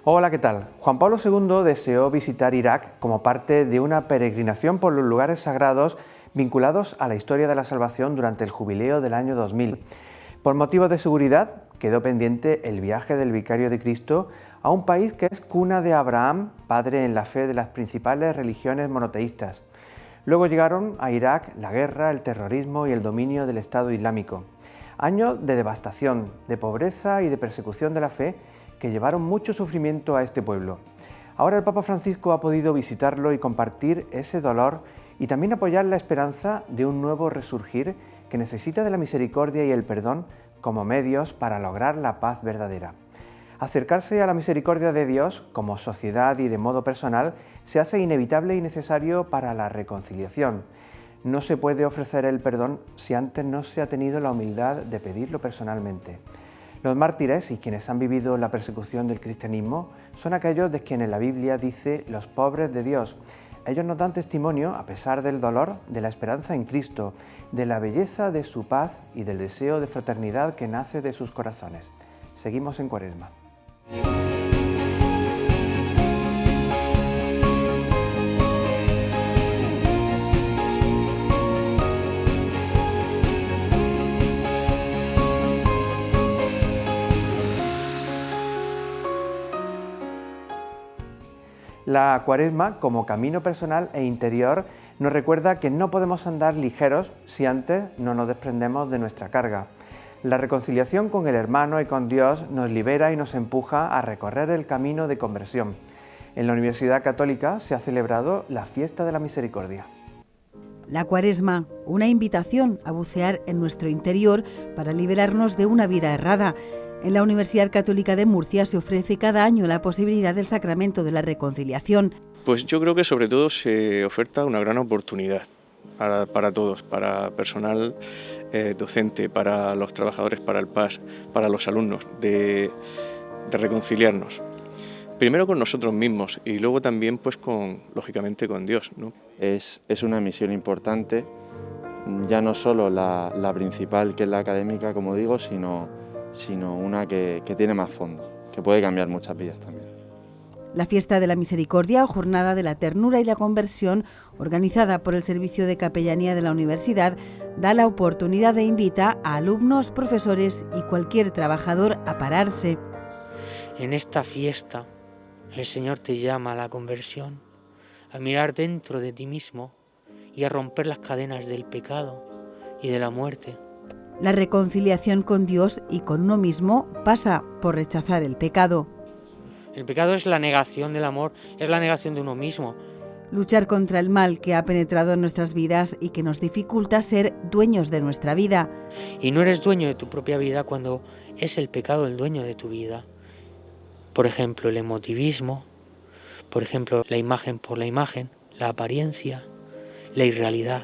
Hola, ¿qué tal? Juan Pablo II deseó visitar Irak como parte de una peregrinación por los lugares sagrados vinculados a la historia de la salvación durante el jubileo del año 2000. Por motivos de seguridad, quedó pendiente el viaje del Vicario de Cristo a un país que es cuna de Abraham, padre en la fe de las principales religiones monoteístas. Luego llegaron a Irak la guerra, el terrorismo y el dominio del Estado Islámico. Años de devastación, de pobreza y de persecución de la fe que llevaron mucho sufrimiento a este pueblo. Ahora el Papa Francisco ha podido visitarlo y compartir ese dolor y también apoyar la esperanza de un nuevo resurgir que necesita de la misericordia y el perdón como medios para lograr la paz verdadera. Acercarse a la misericordia de Dios como sociedad y de modo personal se hace inevitable y necesario para la reconciliación. No se puede ofrecer el perdón si antes no se ha tenido la humildad de pedirlo personalmente. Los mártires y quienes han vivido la persecución del cristianismo son aquellos de quienes la Biblia dice los pobres de Dios. Ellos nos dan testimonio, a pesar del dolor, de la esperanza en Cristo, de la belleza de su paz y del deseo de fraternidad que nace de sus corazones. Seguimos en Cuaresma. La Cuaresma, como camino personal e interior, nos recuerda que no podemos andar ligeros si antes no nos desprendemos de nuestra carga. La reconciliación con el hermano y con Dios nos libera y nos empuja a recorrer el camino de conversión. En la Universidad Católica se ha celebrado la Fiesta de la Misericordia. La Cuaresma, una invitación a bucear en nuestro interior para liberarnos de una vida errada. En la Universidad Católica de Murcia se ofrece cada año la posibilidad del sacramento de la reconciliación. Pues yo creo que sobre todo se oferta una gran oportunidad para todos, para personal docente, para los trabajadores, para el PAS, para los alumnos, de reconciliarnos. Primero con nosotros mismos y luego también pues lógicamente con Dios, ¿no? Es una misión importante, ya no solo la principal, que es la académica, como digo, sino una que tiene más fondo, que puede cambiar muchas vidas también. La Fiesta de la Misericordia o Jornada de la Ternura y la Conversión, organizada por el Servicio de Capellanía de la Universidad, da la oportunidad e invita a alumnos, profesores y cualquier trabajador a pararse. En esta fiesta, el Señor te llama a la conversión, a mirar dentro de ti mismo y a romper las cadenas del pecado y de la muerte. La reconciliación con Dios y con uno mismo pasa por rechazar el pecado. El pecado es la negación del amor, es la negación de uno mismo. Luchar contra el mal que ha penetrado en nuestras vidas y que nos dificulta ser dueños de nuestra vida. Y no eres dueño de tu propia vida cuando es el pecado el dueño de tu vida. Por ejemplo, el emotivismo, por ejemplo, la imagen por la imagen, la apariencia, la irrealidad.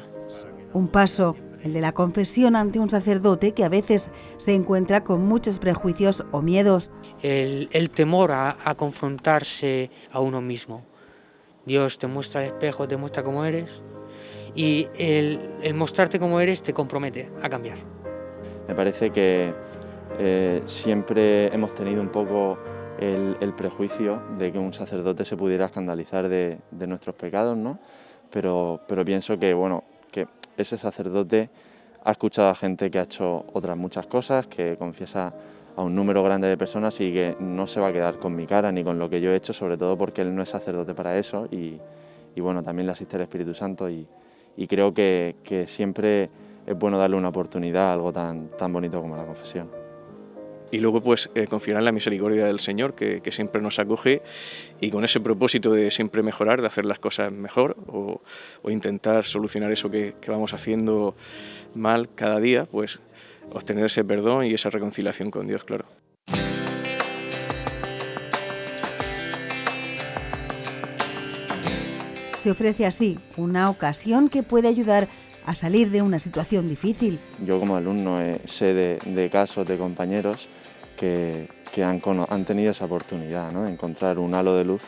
Un paso, el de la confesión ante un sacerdote que a veces se encuentra con muchos prejuicios o miedos. El temor a confrontarse a uno mismo. Dios te muestra el espejo, te muestra cómo eres y el mostrarte cómo eres te compromete a cambiar. Me parece que siempre hemos tenido un poco el prejuicio de que un sacerdote se pudiera escandalizar de nuestros pecados, ¿no? Pero pienso que ese sacerdote ha escuchado a gente que ha hecho otras muchas cosas, que confiesa a un número grande de personas y que no se va a quedar con mi cara ni con lo que yo he hecho, sobre todo porque él no es sacerdote para eso y también le asiste el Espíritu Santo y creo que siempre es bueno darle una oportunidad a algo tan bonito como la confesión. Y luego pues confiar en la misericordia del Señor que siempre nos acoge y con ese propósito de siempre mejorar, de hacer las cosas mejor o intentar solucionar eso que vamos haciendo mal cada día, pues obtener ese perdón y esa reconciliación con Dios, claro. Se ofrece así una ocasión que puede ayudar a salir de una situación difícil. Yo como alumno sé de casos de compañeros que han tenido esa oportunidad, ¿no? De encontrar un halo de luz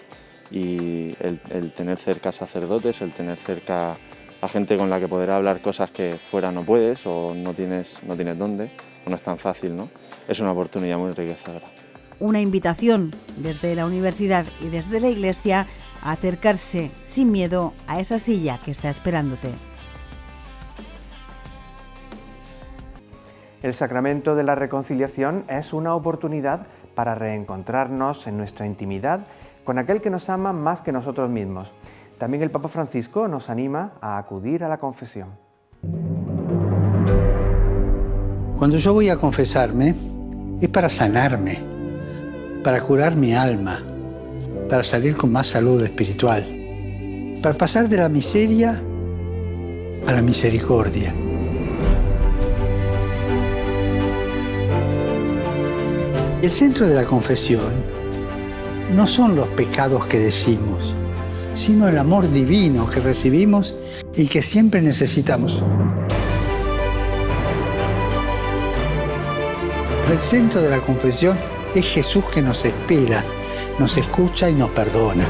y el tener cerca sacerdotes, el tener cerca a gente con la que poder hablar cosas que fuera no puedes o no tienes dónde o no es tan fácil, ¿no? Es una oportunidad muy enriquecedora. una invitación desde la universidad y desde la Iglesia a acercarse sin miedo a esa silla que está esperándote. El sacramento de la reconciliación es una oportunidad para reencontrarnos en nuestra intimidad con aquel que nos ama más que nosotros mismos. También el Papa Francisco nos anima a acudir a la confesión. Cuando yo voy a confesarme, es para sanarme, para curar mi alma, para salir con más salud espiritual, para pasar de la miseria a la misericordia. El centro de la confesión no son los pecados que decimos, sino el amor divino que recibimos y que siempre necesitamos. El centro de la confesión es Jesús que nos espera, nos escucha y nos perdona.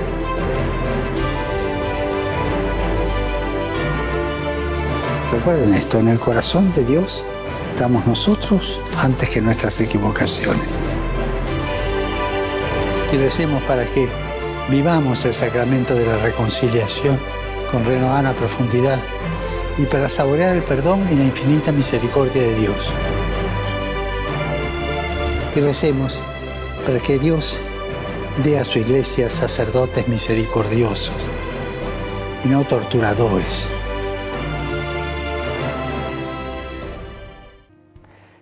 Recuerden esto, en el corazón de Dios estamos nosotros antes que nuestras equivocaciones. Y recemos para que vivamos el sacramento de la reconciliación con renovada profundidad y para saborear el perdón y la infinita misericordia de Dios. Y recemos para que Dios dé a su Iglesia sacerdotes misericordiosos y no torturadores.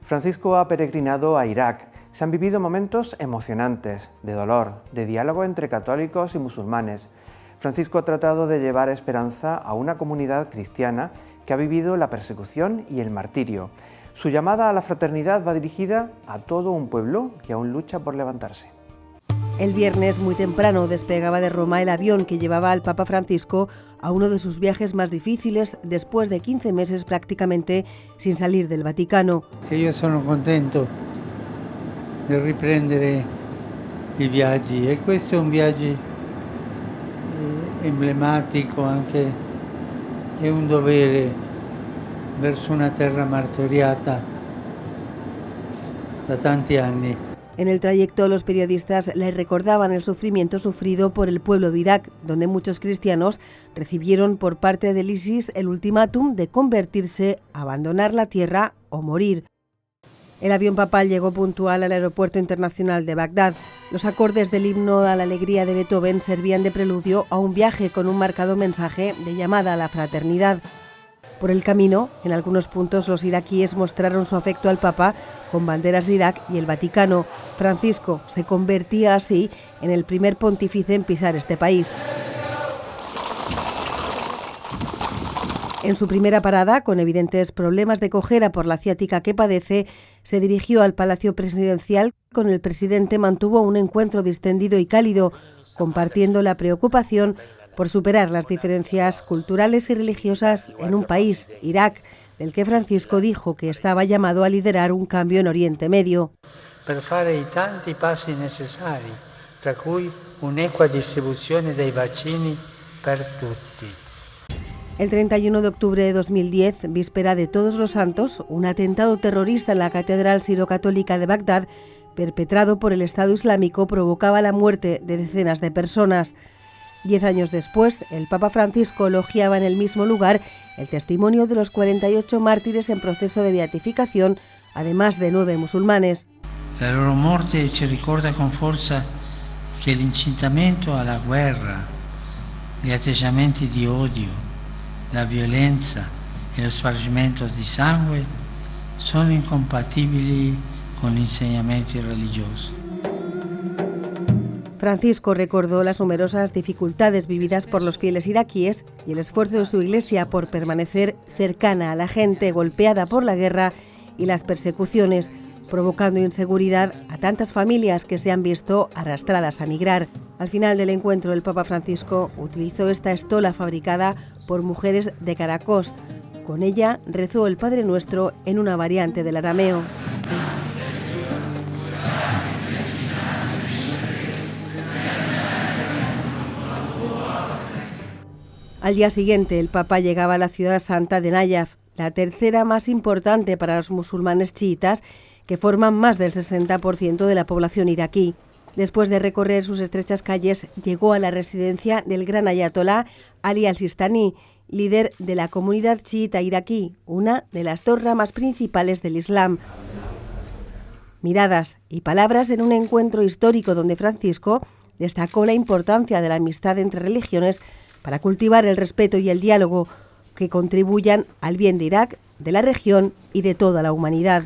Francisco ha peregrinado a Irak. Se han vivido momentos emocionantes, de dolor, de diálogo entre católicos y musulmanes. Francisco ha tratado de llevar esperanza a una comunidad cristiana que ha vivido la persecución y el martirio. Su llamada a la fraternidad va dirigida a todo un pueblo que aún lucha por levantarse. El viernes muy temprano despegaba de Roma el avión que llevaba al Papa Francisco a uno de sus viajes más difíciles después de 15 meses prácticamente sin salir del Vaticano. Io sono contento di riprendere i viaggi e questo è un viaggio emblematico anche, è un dovere verso una terra martoriata da tanti anni. En el trayecto los periodistas le recordaban el sufrimiento sufrido por el pueblo de Irak, donde muchos cristianos recibieron por parte del ISIS el ultimátum de convertirse, abandonar la tierra o morir. El avión papal llegó puntual al aeropuerto internacional de Bagdad. Los acordes del himno a la alegría de Beethoven servían de preludio a un viaje con un marcado mensaje de llamada a la fraternidad. Por el camino, en algunos puntos los iraquíes mostraron su afecto al Papa con banderas de Irak y el Vaticano. Francisco se convertía así en el primer pontífice en pisar este país. En su primera parada, con evidentes problemas de cojera por la ciática que padece, se dirigió al Palacio Presidencial. Con el presidente mantuvo un encuentro distendido y cálido, compartiendo la preocupación por superar las diferencias culturales y religiosas en un país, Irak, del que Francisco dijo que estaba llamado a liderar un cambio en Oriente Medio. Per fare i tanti passi necessari, tra cui un'equa distribuzione dei vaccini per tutti. El 31 de octubre de 2010, víspera de Todos los Santos, un atentado terrorista en la Catedral Siro-Católica de Bagdad, perpetrado por el Estado Islámico, provocaba la muerte de decenas de personas. 10 años después, el Papa Francisco elogiaba en el mismo lugar el testimonio de los 48 mártires en proceso de beatificación, además de 9 musulmanes. La loro morte ci ricorda con forza che l'incitamento alla guerra, gli atteggiamenti di odio, la violenza e lo spargimento di sangue sono incompatibili con gli insegnamenti religiosi. Francisco recordó las numerosas dificultades vividas por los fieles iraquíes y el esfuerzo de su Iglesia por permanecer cercana a la gente golpeada por la guerra y las persecuciones, provocando inseguridad a tantas familias que se han visto arrastradas a migrar. Al final del encuentro, el Papa Francisco utilizó esta estola fabricada por mujeres de Caracos. Con ella rezó el Padre Nuestro en una variante del arameo. Al día siguiente, el Papa llegaba a la ciudad santa de Nayaf, la tercera más importante para los musulmanes chiitas, que forman más del 60% de la población iraquí. Después de recorrer sus estrechas calles, llegó a la residencia del gran ayatolá Ali al-Sistani, líder de la comunidad chiita iraquí, una de las dos ramas principales del Islam. Miradas y palabras en un encuentro histórico donde Francisco destacó la importancia de la amistad entre religiones para cultivar el respeto y el diálogo que contribuyan al bien de Irak, de la región y de toda la humanidad.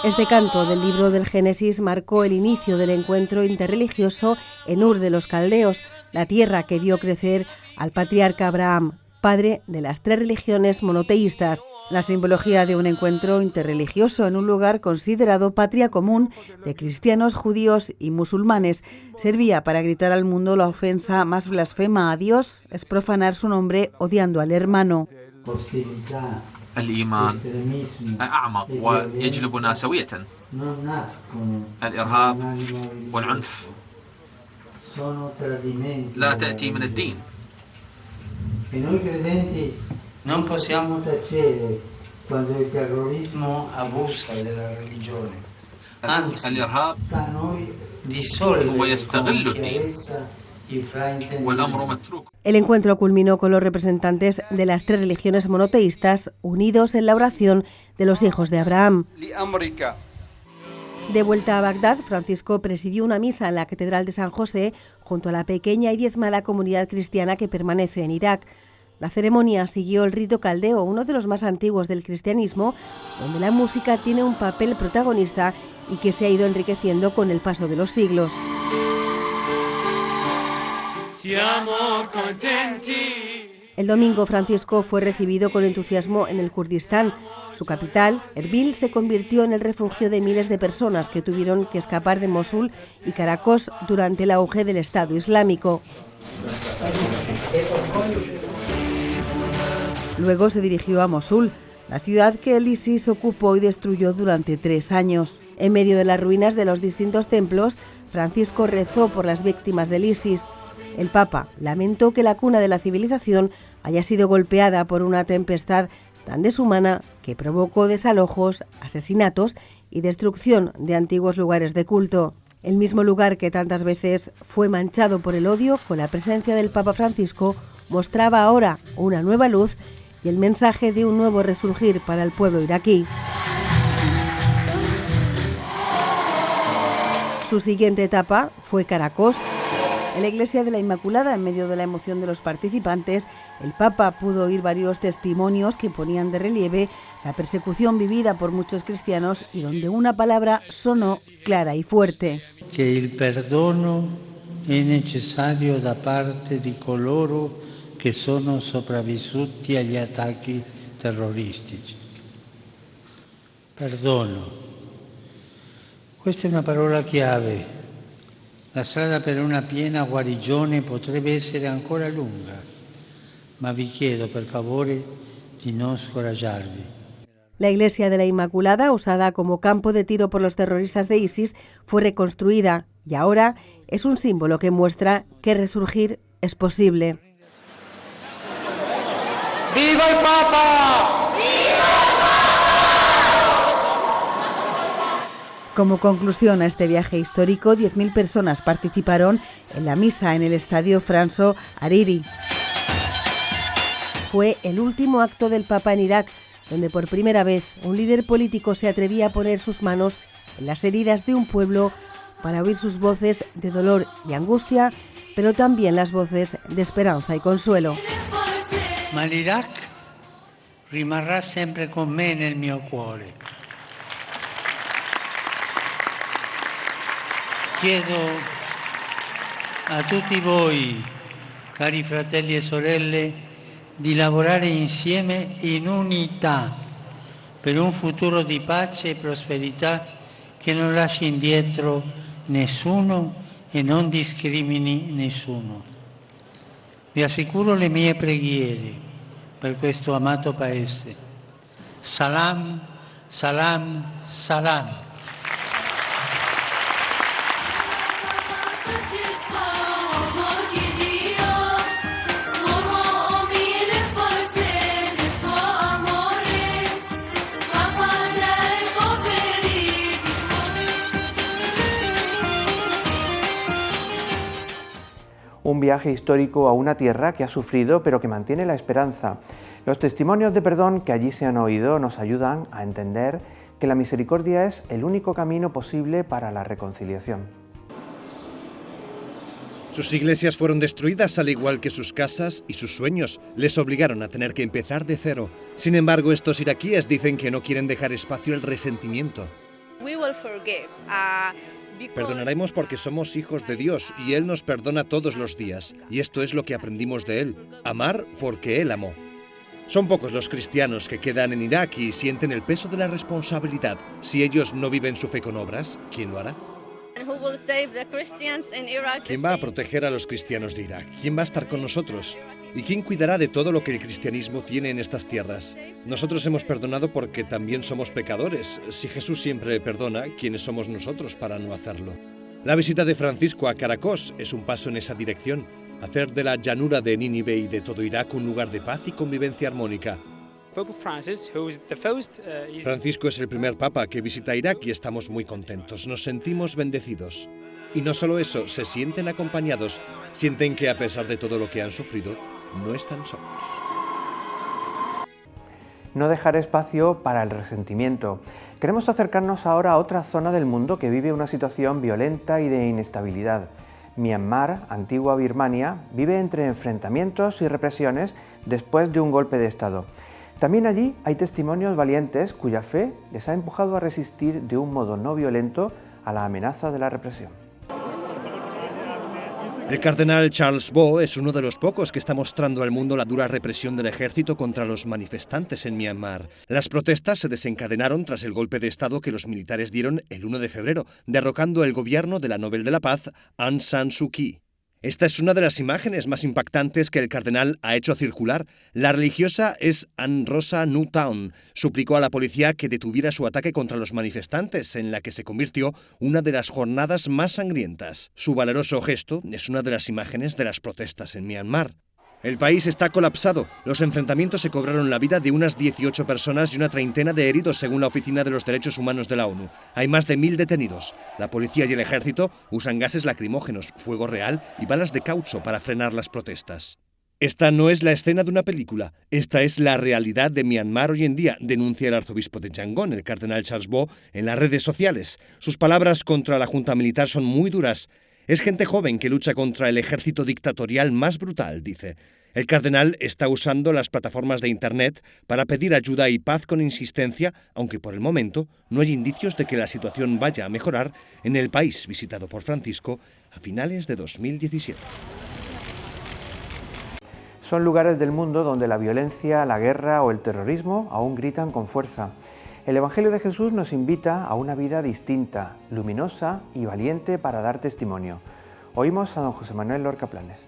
Este canto del libro del Génesis marcó el inicio del encuentro interreligioso en Ur de los Caldeos, la tierra que vio crecer al patriarca Abraham, padre de las tres religiones monoteístas. La simbología de un encuentro interreligioso en un lugar considerado patria común de cristianos, judíos y musulmanes servía para gritar al mundo la ofensa más blasfema a Dios, es profanar su nombre odiando al hermano. الإيمان أعمق ويجلبنا سوية. الإرهاب والعنف لا تأتي من الدين. Non possiamo tacere quando il terrorismo abusa della religione. Anzi, الإرهاب sta a noi dissolvere هو يستغل con الدين chiarezza i fraintendimenti. والأمر متروك. El encuentro culminó con los representantes de las tres religiones monoteístas unidos en la oración de los hijos de Abraham. De vuelta a Bagdad, Francisco presidió una misa en la Catedral de San José junto a la pequeña y diezmada comunidad cristiana que permanece en Irak. La ceremonia siguió el rito caldeo, uno de los más antiguos del cristianismo, donde la música tiene un papel protagonista y que se ha ido enriqueciendo con el paso de los siglos. El domingo, Francisco fue recibido con entusiasmo en el Kurdistán. Su capital, Erbil, se convirtió en el refugio de miles de personas que tuvieron que escapar de Mosul y Caracas durante el auge del Estado Islámico. Luego se dirigió a Mosul, la ciudad que el ISIS ocupó y destruyó durante 3 años. En medio de las ruinas de los distintos templos, Francisco rezó por las víctimas del ISIS. El Papa lamentó que la cuna de la civilización haya sido golpeada por una tempestad tan deshumana que provocó desalojos, asesinatos y destrucción de antiguos lugares de culto. El mismo lugar que tantas veces fue manchado por el odio, con la presencia del Papa Francisco, mostraba ahora una nueva luz y el mensaje de un nuevo resurgir para el pueblo iraquí. Su siguiente etapa fue Caracas. En la Iglesia de la Inmaculada, en medio de la emoción de los participantes, el Papa pudo oír varios testimonios que ponían de relieve la persecución vivida por muchos cristianos y donde una palabra sonó clara y fuerte. Che il perdono è necessario da parte di coloro che sono sopravvissuti agli attacchi terroristici. Perdono. Questa è una parola chiave. La strada per una piena guarigione potrebbe essere ancora lunga, ma vi chiedo per favore di non scoraggiarvi. La Iglesia de la Inmaculada, usada como campo de tiro por los terroristas de ISIS, fue reconstruida y ahora es un símbolo que muestra que resurgir es posible. ¡Viva el Papa! Como conclusión a este viaje histórico, 10.000 personas participaron en la misa en el estadio Franco Hariri. Fue el último acto del Papa en Irak, donde por primera vez un líder político se atrevía a poner sus manos en las heridas de un pueblo para oír sus voces de dolor y angustia, pero también las voces de esperanza y consuelo. Ma l'Iraq rimarrà sempre con me nel mio cuore. Chiedo a tutti voi, cari fratelli e sorelle, di lavorare insieme in unità per un futuro di pace e prosperità che non lasci indietro nessuno e non discrimini nessuno. Vi assicuro le mie preghiere per questo amato paese. Salam, salam, salam. un viaje histórico a una tierra que ha sufrido pero que mantiene la esperanza. Los testimonios de perdón que allí se han oído nos ayudan a entender que la misericordia es el único camino posible para la reconciliación. Sus iglesias fueron destruidas al igual que sus casas y sus sueños. Les obligaron a tener que empezar de cero. Sin embargo, estos iraquíes dicen que no quieren dejar espacio al resentimiento. Perdonaremos porque somos hijos de Dios y Él nos perdona todos los días. Y esto es lo que aprendimos de Él, amar porque Él amó. Son pocos los cristianos que quedan en Irak y sienten el peso de la responsabilidad. Si ellos no viven su fe con obras, ¿quién lo hará? ¿Quién va a proteger a los cristianos de Irak? ¿Quién va a estar con nosotros? ¿Y quién cuidará de todo lo que el cristianismo tiene en estas tierras? Nosotros hemos perdonado porque también somos pecadores. Si Jesús siempre perdona, ¿quiénes somos nosotros para no hacerlo? La visita de Francisco a Caracas es un paso en esa dirección. Hacer de la llanura de Nínive y de todo Irak un lugar de paz y convivencia armónica. Francisco es el primer papa que visita Irak y estamos muy contentos, nos sentimos bendecidos. Y no solo eso, se sienten acompañados, sienten que a pesar de todo lo que han sufrido, no están solos. No dejar espacio para el resentimiento. Queremos acercarnos ahora a otra zona del mundo que vive una situación violenta y de inestabilidad. Myanmar, antigua Birmania, vive entre enfrentamientos y represiones después de un golpe de Estado. También allí hay testimonios valientes cuya fe les ha empujado a resistir de un modo no violento a la amenaza de la represión. El cardenal Charles Bo es uno de los pocos que está mostrando al mundo la dura represión del ejército contra los manifestantes en Myanmar. Las protestas se desencadenaron tras el golpe de Estado que los militares dieron el 1 de febrero, derrocando el gobierno de la Nobel de la Paz, Aung San Suu Kyi. Esta es una de las imágenes más impactantes que el cardenal ha hecho circular. La religiosa es Ann Rosa Newtown. Suplicó a la policía que detuviera su ataque contra los manifestantes, en la que se convirtió una de las jornadas más sangrientas. Su valeroso gesto es una de las imágenes de las protestas en Myanmar. El país está colapsado. Los enfrentamientos se cobraron la vida de unas 18 personas y una treintena de heridos, según la Oficina de los Derechos Humanos de la ONU. Hay más de 1000 detenidos. La policía y el ejército usan gases lacrimógenos, fuego real y balas de caucho para frenar las protestas. Esta no es la escena de una película. Esta es la realidad de Myanmar hoy en día, denuncia el arzobispo de Yangon, el cardenal Charles Bo, en las redes sociales. Sus palabras contra la junta militar son muy duras. Es gente joven que lucha contra el ejército dictatorial más brutal, dice. El cardenal está usando las plataformas de Internet para pedir ayuda y paz con insistencia, aunque por el momento no hay indicios de que la situación vaya a mejorar en el país visitado por Francisco a finales de 2017. Son lugares del mundo donde la violencia, la guerra o el terrorismo aún gritan con fuerza. El Evangelio de Jesús nos invita a una vida distinta, luminosa y valiente para dar testimonio. Oímos a don José Manuel Lorca Planes.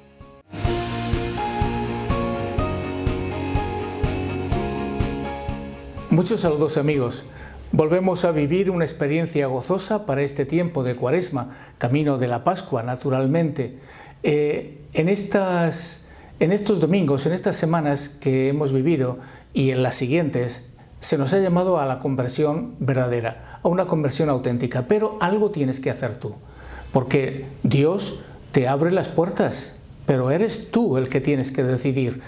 Muchos saludos amigos. Volvemos a vivir una experiencia gozosa para este tiempo de Cuaresma, camino de la Pascua naturalmente. En estos domingos, en estas semanas que hemos vivido y en las siguientes, se nos ha llamado a la conversión verdadera, a una conversión auténtica, pero algo tienes que hacer tú, porque Dios te abre las puertas, pero eres tú el que tienes que decidir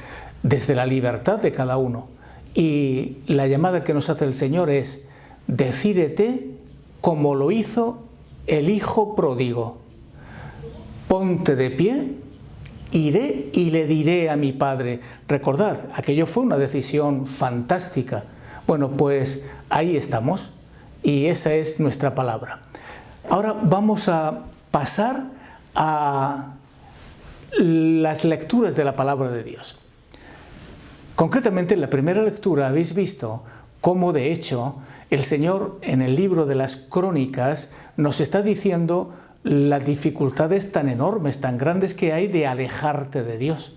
desde la libertad de cada uno. Y la llamada que nos hace el Señor es: decídete como lo hizo el hijo pródigo. Ponte de pie, iré y le diré a mi padre. Recordad, aquello fue una decisión fantástica. Bueno, pues ahí estamos y esa es nuestra palabra. Ahora vamos a pasar a las lecturas de la palabra de Dios. Concretamente, en la primera lectura habéis visto cómo, de hecho, el Señor en el libro de las Crónicas nos está diciendo las dificultades tan enormes, tan grandes que hay de alejarte de Dios.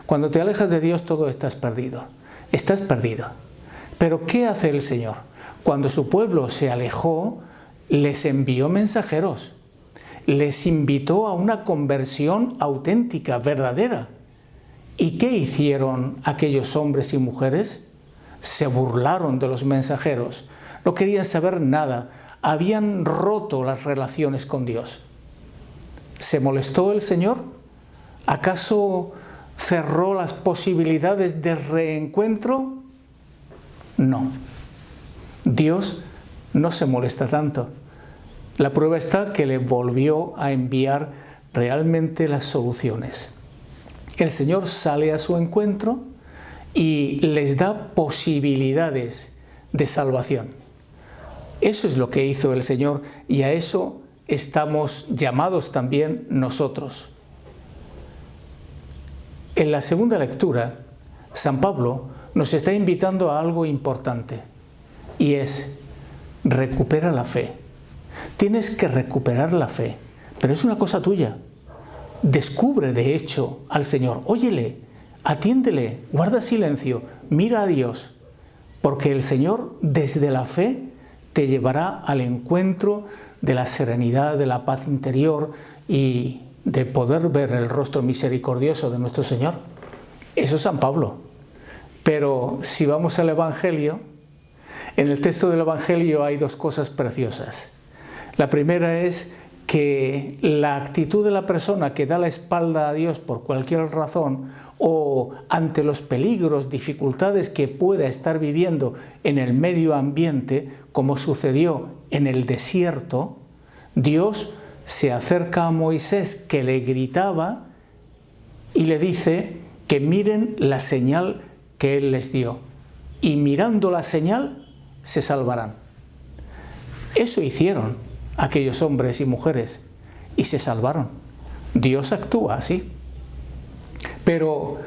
Cuando te alejas de Dios, todo estás perdido. Estás perdido. Pero ¿qué hace el Señor? Cuando su pueblo se alejó, les envió mensajeros. Les invitó a una conversión auténtica, verdadera. ¿Y qué hicieron aquellos hombres y mujeres? Se burlaron de los mensajeros. No querían saber nada. Habían roto las relaciones con Dios. ¿Se molestó el Señor? ¿Acaso cerró las posibilidades de reencuentro? No. Dios no se molesta tanto. La prueba está que le volvió a enviar realmente las soluciones. El Señor sale a su encuentro y les da posibilidades de salvación. Eso es lo que hizo el Señor y a eso estamos llamados también nosotros. En la segunda lectura, San Pablo nos está invitando a algo importante y es: recupera la fe. Tienes que recuperar la fe, pero es una cosa tuya. Descubre de hecho al Señor, óyele, atiéndele, guarda silencio, mira a Dios, porque el Señor desde la fe te llevará al encuentro de la serenidad, de la paz interior y de poder ver el rostro misericordioso de nuestro Señor. Eso es San Pablo. Pero si vamos al Evangelio, en el texto del Evangelio hay dos cosas preciosas. La primera es que la actitud de la persona que da la espalda a Dios por cualquier razón o ante los peligros, dificultades que pueda estar viviendo en el medio ambiente, como sucedió en el desierto, Dios se acerca a Moisés, que le gritaba, y le dice que miren la señal que él les dio, y mirando la señal se salvarán. Eso hicieron aquellos hombres y mujeres y se salvaron. Dios actúa así. Pero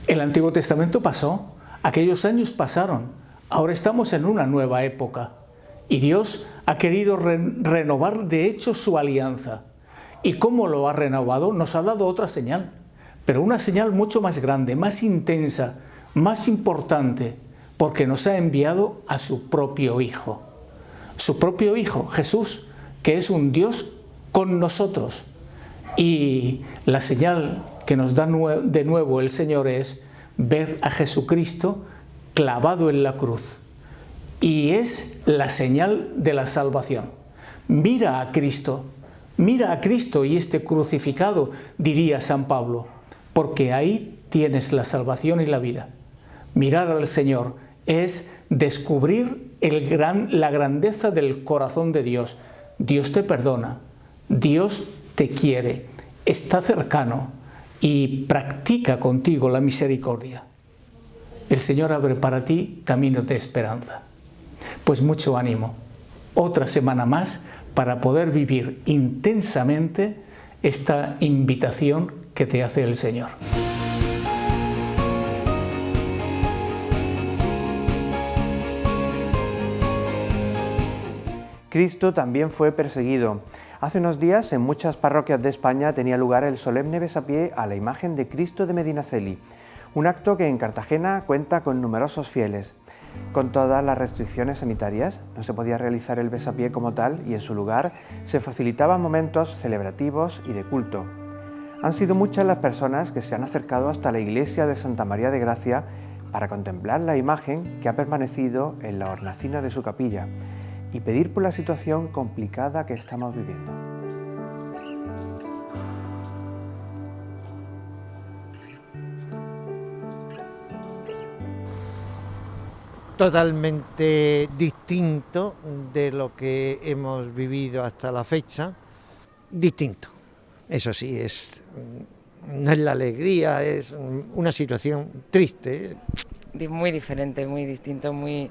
el Antiguo Testamento pasó, aquellos años pasaron, ahora estamos en una nueva época y Dios ha querido renovar de hecho su alianza. ¿Y cómo lo ha renovado? Nos ha dado otra señal, pero una señal mucho más grande, más intensa, más importante, porque nos ha enviado a su propio Hijo. Su propio Hijo, Jesús, que es un Dios con nosotros. Y la señal que nos da de nuevo el Señor es ver a Jesucristo clavado en la cruz. Y es la señal de la salvación. Mira a Cristo y este crucificado, diría San Pablo, porque ahí tienes la salvación y la vida. Mirar al Señor es descubrir la grandeza del corazón de Dios. Dios te perdona, Dios te quiere, está cercano y practica contigo la misericordia. El Señor abre para ti caminos de esperanza. Pues mucho ánimo. Otra semana más para poder vivir intensamente esta invitación que te hace el Señor. Cristo también fue perseguido. Hace unos días, en muchas parroquias de España tenía lugar el solemne besapié a la imagen de Cristo de Medinaceli, un acto que en Cartagena cuenta con numerosos fieles. Con todas las restricciones sanitarias, no se podía realizar el besapié como tal y en su lugar se facilitaban momentos celebrativos y de culto. Han sido muchas las personas que se han acercado hasta la iglesia de Santa María de Gracia para contemplar la imagen que ha permanecido en la hornacina de su capilla y pedir por la situación complicada que estamos viviendo. Totalmente distinto de lo que hemos vivido hasta la fecha, distinto. Eso sí, no es la alegría, es una situación triste. Muy diferente, muy distinto, muy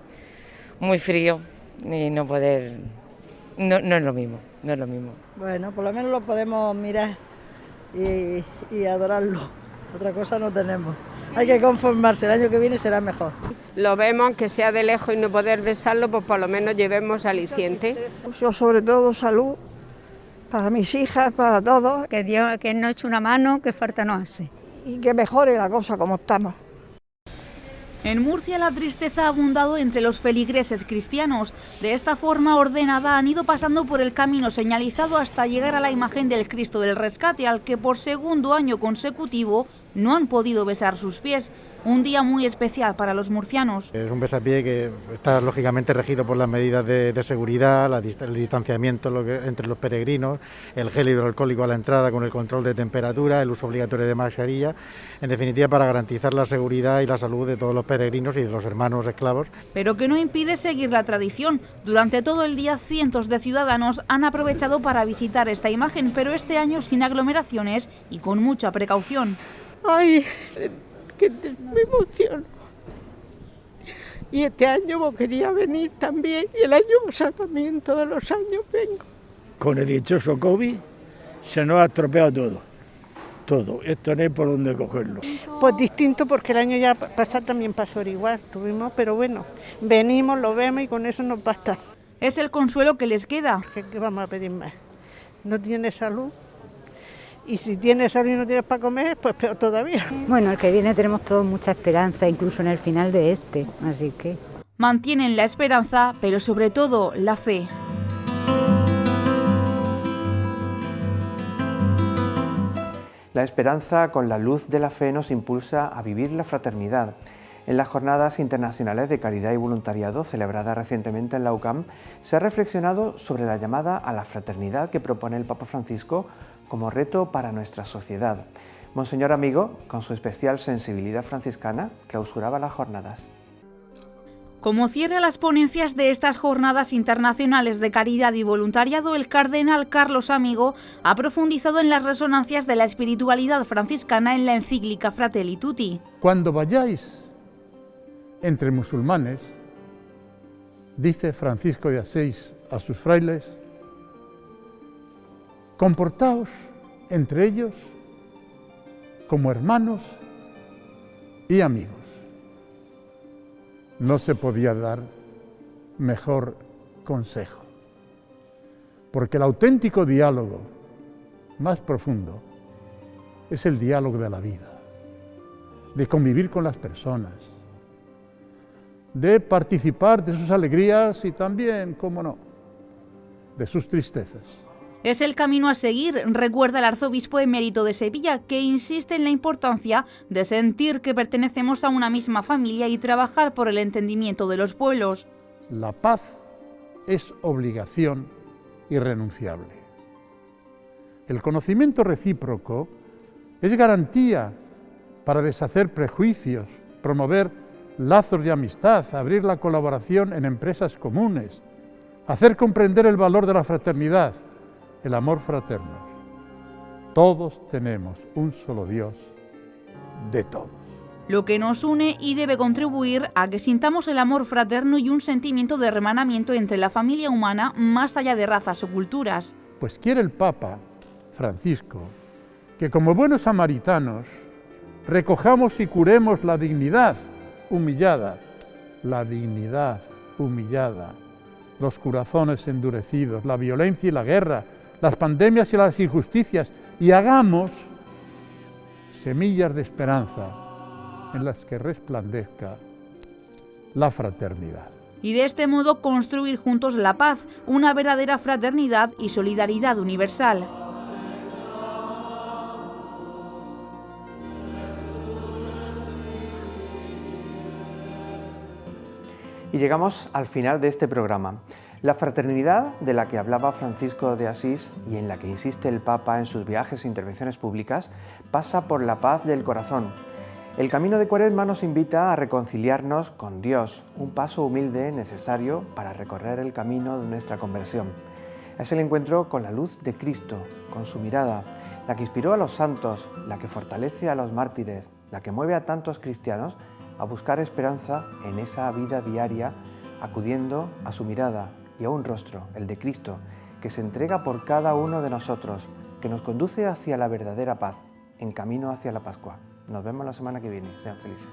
frío. Y no es lo mismo, no es lo mismo. Bueno, por lo menos lo podemos mirar y adorarlo, otra cosa no tenemos. Hay que conformarse, el año que viene será mejor. Lo vemos, aunque sea de lejos y no poder besarlo, pues por lo menos llevemos aliciente. Yo sobre todo salud, para mis hijas, para todos. Que Dios que nos eche una mano, que falta no hace. Y que mejore la cosa como estamos. En Murcia la tristeza ha abundado entre los feligreses cristianos. De esta forma ordenada han ido pasando por el camino señalizado hasta llegar a la imagen del Cristo del Rescate, al que por segundo año consecutivo no han podido besar sus pies. Un día muy especial para los murcianos. Es un besapié que está lógicamente regido por las medidas de seguridad, el distanciamiento entre los peregrinos, el gel hidroalcohólico a la entrada con el control de temperatura, el uso obligatorio de mascarilla, en definitiva para garantizar la seguridad y la salud de todos los peregrinos y de los hermanos esclavos. Pero que no impide seguir la tradición. Durante todo el día cientos de ciudadanos han aprovechado para visitar esta imagen, pero este año sin aglomeraciones y con mucha precaución. Ay, que me emociono. Y este año quería venir también, y el año pasado también, todos los años vengo. Con el dichoso COVID se nos ha estropeado todo. Esto no hay por dónde cogerlo. Pues distinto, porque el año ya pasado también pasó igual, tuvimos, pero bueno, venimos, lo vemos y con eso nos basta. Es el consuelo que les queda. ¿Qué vamos a pedir más? No tiene salud. Y si tienes salud y no tienes para comer, pues peor todavía. Bueno, el que viene tenemos todos mucha esperanza, incluso en el final de este, así que... Mantienen la esperanza, pero sobre todo la fe. La esperanza con la luz de la fe nos impulsa a vivir la fraternidad. En las Jornadas Internacionales de Caridad y Voluntariado, celebradas recientemente en la UCAM, se ha reflexionado sobre la llamada a la fraternidad que propone el Papa Francisco como reto para nuestra sociedad. Monseñor Amigo, con su especial sensibilidad franciscana, clausuraba las jornadas. Como cierre a las ponencias de estas Jornadas Internacionales de Caridad y Voluntariado, el cardenal Carlos Amigo ha profundizado en las resonancias de la espiritualidad franciscana en la encíclica Fratelli Tutti. Cuando vayáis entre musulmanes, dice Francisco de Asís a sus frailes, comportaos entre ellos como hermanos y amigos. No se podía dar mejor consejo, porque el auténtico diálogo más profundo es el diálogo de la vida, de convivir con las personas, de participar de sus alegrías y también, cómo no, de sus tristezas. Es el camino a seguir, recuerda el arzobispo emérito de Sevilla, que insiste en la importancia de sentir que pertenecemos a una misma familia y trabajar por el entendimiento de los pueblos. La paz es obligación irrenunciable. El conocimiento recíproco es garantía para deshacer prejuicios, promover lazos de amistad, abrir la colaboración en empresas comunes, hacer comprender el valor de la fraternidad, el amor fraterno. Todos tenemos un solo Dios de todos. Lo que nos une y debe contribuir a que sintamos el amor fraterno y un sentimiento de hermanamiento entre la familia humana más allá de razas o culturas. Pues quiere el Papa Francisco que como buenos samaritanos recojamos y curemos la dignidad humillada, los corazones endurecidos, la violencia y la guerra, las pandemias y las injusticias, y hagamos semillas de esperanza en las que resplandezca la fraternidad. Y de este modo construir juntos la paz, una verdadera fraternidad y solidaridad universal. Y llegamos al final de este programa. La fraternidad de la que hablaba Francisco de Asís y en la que insiste el Papa en sus viajes e intervenciones públicas pasa por la paz del corazón. El camino de Cuaresma nos invita a reconciliarnos con Dios, un paso humilde necesario para recorrer el camino de nuestra conversión. Es el encuentro con la luz de Cristo, con su mirada, la que inspiró a los santos, la que fortalece a los mártires, la que mueve a tantos cristianos a buscar esperanza en esa vida diaria, acudiendo a su mirada y a un rostro, el de Cristo, que se entrega por cada uno de nosotros, que nos conduce hacia la verdadera paz, en camino hacia la Pascua. Nos vemos la semana que viene. Sean felices.